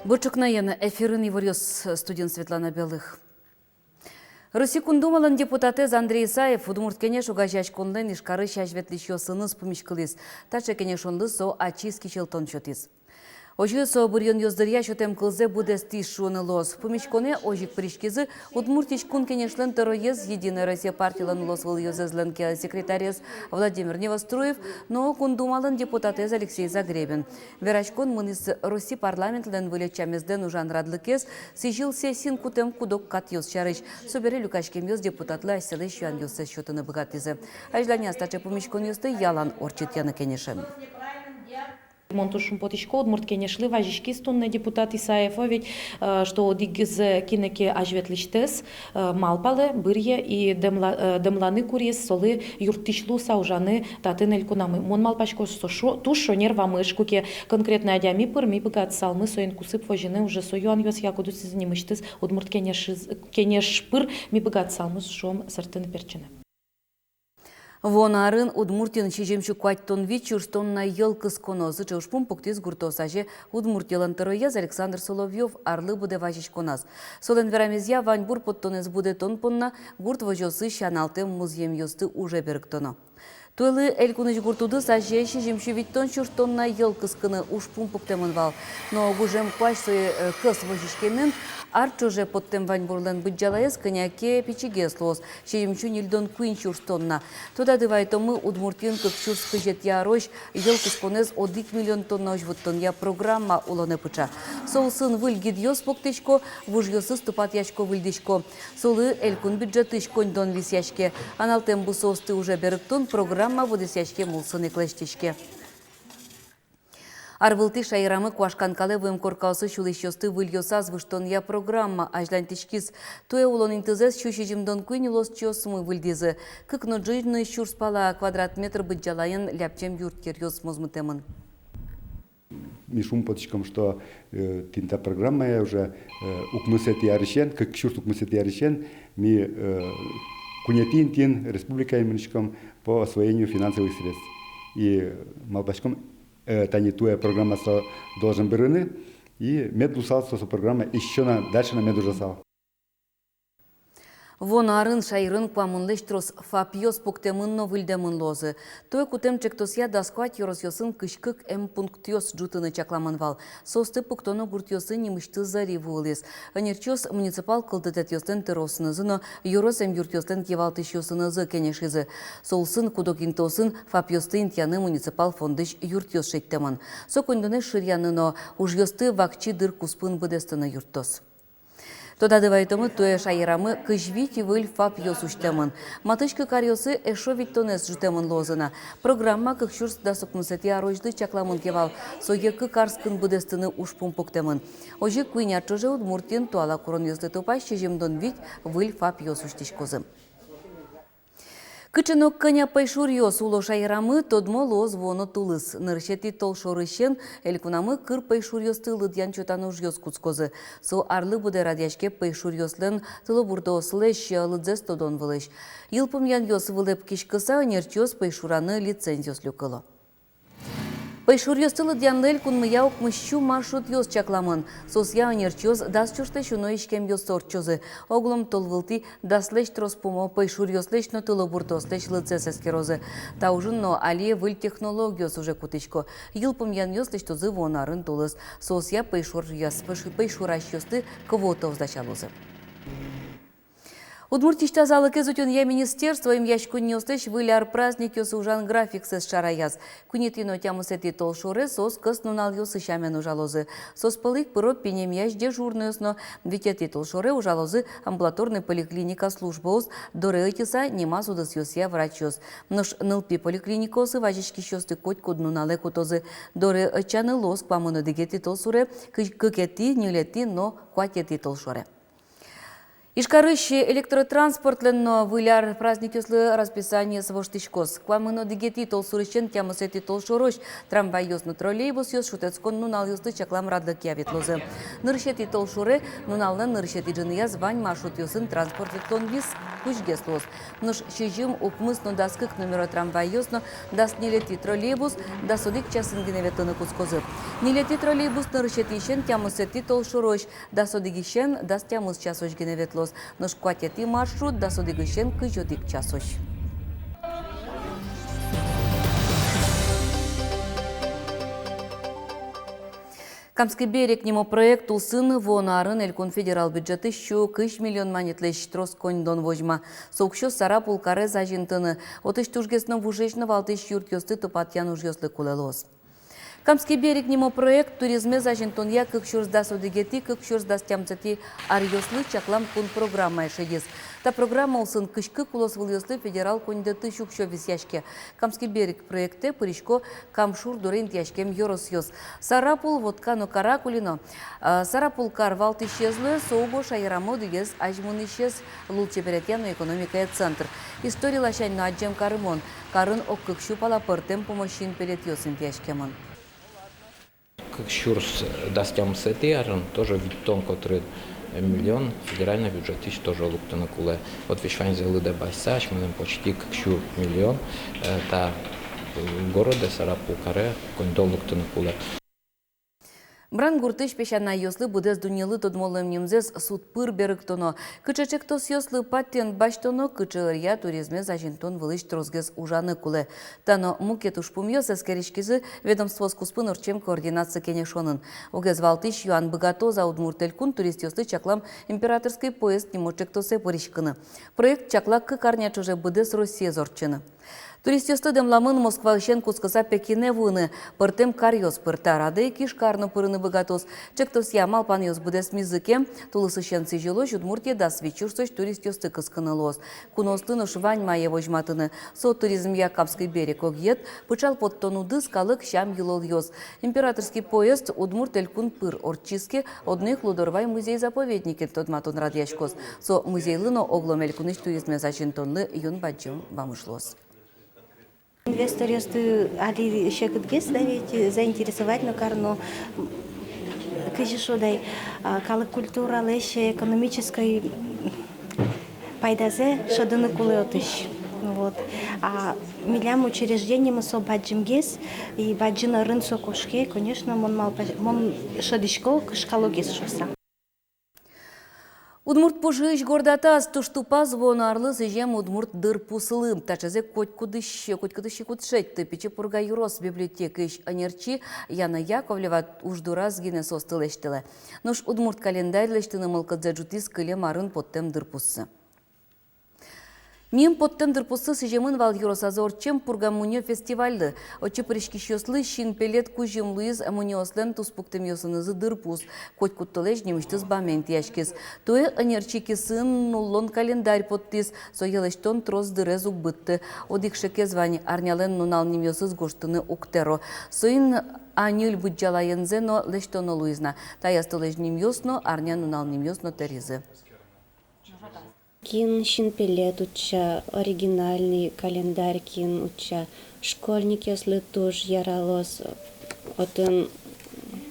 Бочукнаен эфирын Ивориос студент Светлана Белых. Росикундумалан депутаты Андрей Исаев удмурткене шугажач конлен ишкары шажветлищё сыныз пумишкылыз. Тача кенешонлы со ачиски челтон чотиз. Ожи со бурьон ёздырья шотем кылзе будес тиш шуны лос. Пумишконе ожик пришкизы удмуртич кун кенешлен тороез Единая Россия партиялан лос выл ёзезленке секретарез Владимир Невоструев, но кундумалан депутатез Алексей Загребин. Верачкон мыныс Россия парламентлен вылечамезден ужан радлыкез сижил сесин кутем кудок кат ёз чарыч. Собере люкачкем ёз депутатлы айселы шуан ёз счетыны богатызы. Ажланя стача пумишкон ёзды ялан орчит яны кенешен. Монтушум потишко удмурткене шли важишки стунны депутат Исаев, ведь что дигиз кинеке ажветлиштес малпалы бырье и демланы курьес солы юртишлу саужаны татын элькунамы. Мон малпачко тушо нерва мышкуке конкретно адями пырми богат салмы соин кусып вожины уже союан ёс якудус занимыштыз удмурткене шпыр ми богат салмы шом сартын перчины. Вонарын удмуртин чижемчу кваттон вечерстон на елкыс конозы чаушпун пуктиз гуртосаже удмуртилан тороез Александр Соловьев арлы буде важич коназ. Солен верамезья ваньбур подтонез буде тон понна гурт вожосы шаналты музеем ёсты уже берктоно. Тойлы элькуныч гуртуды саже чижемчу виттон чурстон на елкыс кыны ушпун пуктемын вал. Но гужем квачсы кыс вожичкенен арчуже подтем ваньбурлен быджалаез коняке печиге слоз. Чижемчу нильдон куин чурстонна. Туда дывайтомы удмуртин как чурскы жет ярош елкыс конез 1 миллион тонна ожвуттон я программа улоне пыча. Сол сын выльгид ёс поктечко, вуж ёсы ступат ячко выльдичко. Солы элькун бюджетыш конь висячке. Аналтем бусосты уже беректон программа водесячке мулсын эклештичке. Арвылты шайрамы куашканкалы вым коркаусы шулищосты выльёсаз выштонья программа ажлантичкиз. Туя улон интызес чушижимдон куйни лос чосмы выльдизы. Кык ноджыйны шурспала квадратметр быджалайын ляпчем юрткер ёс мозмытемын. Мишум потичком, что тинта программа уже укмысет ярышен, как шурт укмысет ярышен, ми кунятин тин республика именчиком по освоению финансовых средств. И малбачком тани туя программа должен бырыны, и медусал программа еще дальше на медужасал. Вонарын шайрын квамынлештрос фапиос пуктемынно выльдемын лозы. Той кутем чектосья дасквать ёросьёсын кышкык пунктиос джутыны чакламын вал. Состы пуктоно гуртьёсы немышты зари вулес. Анерчос муниципал кылдытетьёстен теросынызыно, ёросем юртьёстен кевалтышьёсынызы кенешизы. Солсын кудокинтосын фапиосты интяны муниципал фондыш юртьёс шеттемын. Сокондыны ширяныно ужьёсты вакчи дыр куспын быдестыны юрттос. Тода дывайтымы туя шайрамы кыжвити выль фап ёсуштемын. Матышкы карьосы эшо виттонес жутемын лозына. Программа кыкшурс да сокмысети арojды чакламын кевал. Соекы карскын будестыны ушпун поктемын. Ожи куйнячыжы удмуртин туала курон ёзлы топаш чежемдон вить выль фап ёсуштишкозы. Кычынок кыня пайшур ёс уло шайрамы тодмо лоз воно тулыс. Ныршети толшорышен элькунамы кыр пайшур ёс тылы дьян чотануж ёс куцкозы. Со арлы буде радяшке пайшур ёслен тылы бурдо слэш лыдзес тодон вылыш. Йылпым ян ёс вылеп кишкыса нерчёс пайшураны лицензиос люкыло. Пайшур ёстылы дьянлель кунмыя укмыщу маршрут ёс чакламын. Сосья нерчёс дас чушты шуно ишкем ёс сорчозы. Оглом толвылти даслеш троспумо пайшур ёслеш но тылы буртослеш лыцес эскерозы. Таужынно алие выль технологиос уже кутычко. Йылпым ян ёслеш тозы вонарын толыс. Сосья пайшур ёс пайшураш ёсты квотов сдачалозы. Удмуртичта залык изутен я министерство им яшку не устыш выляр праздник ёсы ужан график сес шараяз. Кунетино тямусети толшоре сос кыс нунал ёсы шамен ужалозы. Сос пылык пырот пенем яш дежурный сно витети толшоре ужалозы амбулаторный поликлиника службоз доре этиса нема судыс ёсия врачёс. Нож нылпи поликлиникосы важички шёсты коть коднунале кутозы доре ычаны лос квамыны дегети толсуре кыкети нюлети но хватети толшоре. Ишкарыщи электротранспорт ленно выляр праздник ёслы расписание своштышкос. Квамыно дигети толсурыщен тямусети толшорош трамвай ёсны троллейбус ёс шутецкон нунал ёсты чаклам радлык яветлозы. Нырщети толшуре нуналны нырщети джыны язвань маршрут ёсын транспорт витлон вис. кучгеслос. Нож шижим укмысно даскык номера трамвайосно даст не лети троллейбус, да судик часын геневетыны кускозы. Не лети троллейбус нарышетишен тямысети толшурощ, да судигишен даст тямыс часощ геневетлос. Нож кватети маршрут, да судигишен кыжодик часощ. Камский берег немо проект улсын вонарын элкон федерал бюджеты щу 5 миллион манетлеш трос коньдон вожма. Соукшо сара пулкаре зажинтыны. Отыш тужгесным вужешны валтыш юркёсты топатян ужёслы кулелос. Камский берег немо проект туризме зажинтонья как шурсдас одигети, как шурсдас тямцати арьёслы чаклам кун программа эшедес. Та программа улсын кышкы кулос выльёслы федерал коньдеты щукшо висяшке. Камский берег проекте пыришко камшур дурент яшкем йоросьёс. Сарапул водкано каракулино. Сарапул кар валт исчезлы, соубо шайрамо дигез ажмун исчез лулчеперетяно экономикая центр. История лашань на аджем карымон. Карын оккыкшу палапыртем помощин перетьёсын яшкемон. Как щурс дастям сетиарен, тоже виттон, который миллион, федеральный бюджет тысяч тоже лукта на куле. Вот вишвань зелы де байсач, мы почти как щур миллион, та города Сарапул-Каре, коньдо лукта на куле. Бран гуртыш пешана йослы будез дуньялы тодмолым немзес суд пыр берыктоно. Кычачек тос йослы паттен баштоно кычылырья туризме зажинтон вылыш трозгез ужаны куле. Тано мукет ушпум йосес керешкизы ведомство скуспын орчем координация кенешонын. Угез валтыш юан богато за удмуртелькун турист йослы чаклам императорский поезд немочек тосе поришкыны. Проект чаклак кыкарня чуже будез Россия зорчыны. Туристёсты демламын Москва ищен кускаса Пекине вуны, пыртем карьёс пырта рады кишкарны пырыны богатос. Чектос ямал пан ёс будес мизыке, тулысы щен сижилош Удмуртия да свечурсоч туристёсты кыскынылос. Куностыны швань мае вожматыны. Со туризм я Камский берег огьет, пычал под тонуды скалык щам юлол ёс. Императорский поезд Удмуртель кун пыр орчиске, одних лудорвай музей-заповедники тодматон радьяшкос. Со музейлыно огломель куныш туризме зачинтонлы юн баджым вамышлос. Инвестор ёсты али шекытгес давить заинтересовать на карно кыжишодай калык культура леше экономической пайдазе шадыны кулеотыш. Вот. А милям учреждением со баджимгес и баджина рынцо кошке, конечно, мон шадишко кышкалогес шоса. Удмурт пожиж гордатас туштупа звонарлы зежем удмурт дыр пусылым. Тачазе котькудыще кутшетті пече пурга юрос библиотекыш анерчи Яна Яковлева уждураз гине состылештілі. Нуш удмурт календарь лештіні мылкадзе жутис кыле марын поттем дыр пуссы. Мим поттем дыр пуссы сежемын вал юросазы орчем пурга муньо фестивальды. Очы пришкишёслы шин пелет кужим Луиз амуниослен туспуктем ёсынызы дыр пус. Коть куттылеш неміштіз бамент яшкес. Туэ анерчики сын нуллон календарь поттис, соелештон трос дырез угбытты. Одикшеке звань арнялен нунал немёсыз гоштыны уктеро. Соин анюль буджалайензе но лештоно Луизна. Таястылеш немёсно, арня нунал немёсно теризы. Кин шинпелет уча, оригинальный календарь кин уча, школьник если тоже яралос, отын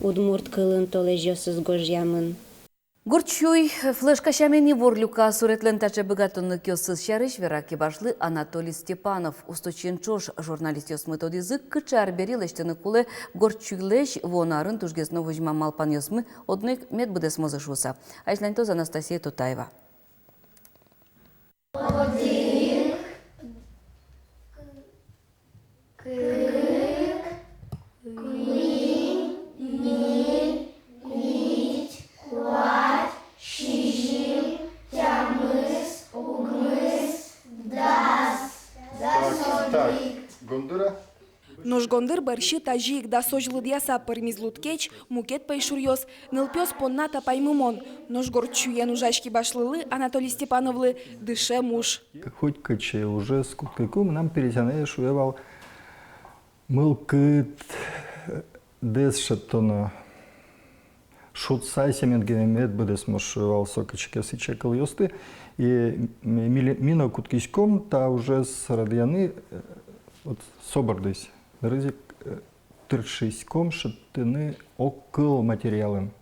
удмурт кылын толежёсыз гожьямын. Горчуй, флешка шамени ворлюка суретлен тача богатонны кёсыз шарыш вераки башлы Анатолий Степанов. Усточин чош журналист ёс методизык кычар берилештіні кулы горчуйлеш вонарын тужгезно вожма малпан ёсмы однык мед будес мозышуса. Айшлантоз Анастасия Тутаева. Так, Гондура. Нож гондыр барши тажик да сожлыдьяса пырмизлуткеч мукет пайшурьос, нылпёс понната паймымон. Нож горчуен ужачки башлылы Анатолий Степановлы дыше муж. Хоть каче уже скуткайкум нам перетяне шуевал мылкыт дес шаттона шут сайсемен генемет бедес мошуевал сокачке сычекал ёсты и мино куткичком та уже с радияны вот собордысь. Рызик тыршиськом шаттыны окыл материалым.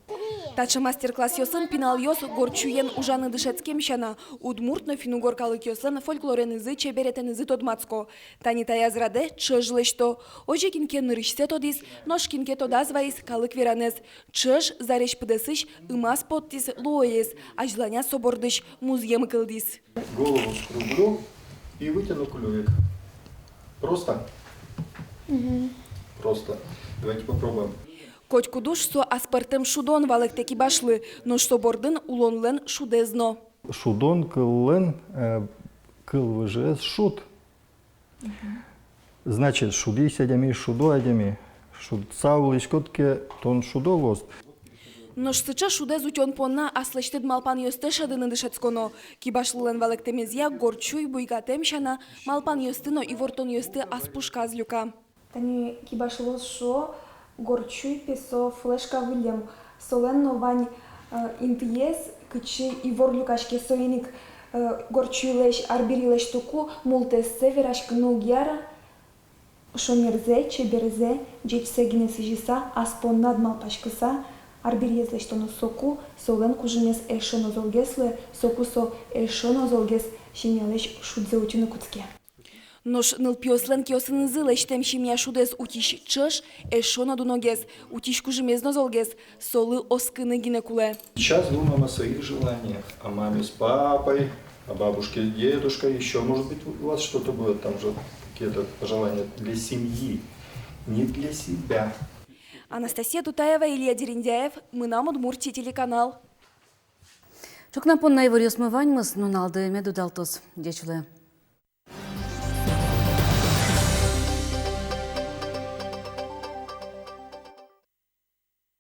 Тача мастер-класс йосын пинал йос горчуен ужаны дышецкем шана. Удмуртно финугоркалык йосын фольклоренызы чеберетенызы тодмацко. Танита язраде чыжлышто. Оже кинке нырышсе тодис, нож кинке тодазваис калык веранес. Чыж зареш пыдысыш ымас подтис лоес, ажланя собордыш музьем кылдис. Голову скруглю и вытяну клювик. Просто? Просто. Давайте попробуем. Коть кудуш со аспартем шудон валектеки башлы, но собордын улонлен шудезно. Шудон кыллен кыл выжес шут. Значит, шуди сядями, шудо адями. Шуд саулыш котке тон шудо лост. Нож сыча шудез утен понна аслыштед малпан йосты шадыны дышецконо. Ки башлылен валектемезия горчуй буйгатем шана малпан йостыно и вортон йосты аспушка злюка. Тани кибашлос шо горчуй песо флешка вылем. Соленно вань интиес кычи и ворлюкашке соиник горчуй леш арбири леш туку мултессе верашк нугяра шомерзе чеберзе джечсе гинесижиса аспон надмал пашкыса арбири леш тоно соку солен кужинес эшоно золгесле соку со эшоно золгес шимялеш шудзе утюны куцке. Нож нылпиослен киосынызы лештем шимя шудез утиш чыш, эшона дуногез, утиш кужемезно золгез, солы оскыны гинекуле. Сейчас думаем о своих желаниях. О маме с папой, о бабушке с дедушкой. Еще, может быть, у вас что-то будет, там же какие-то пожелания для семьи, не для себя. Анастасия Тутаева, Илья Дерендяев, мы нам Удмуртия телеканал. Чукнапон на его рюсмываньмыз, но налды меду далтос, дечуле.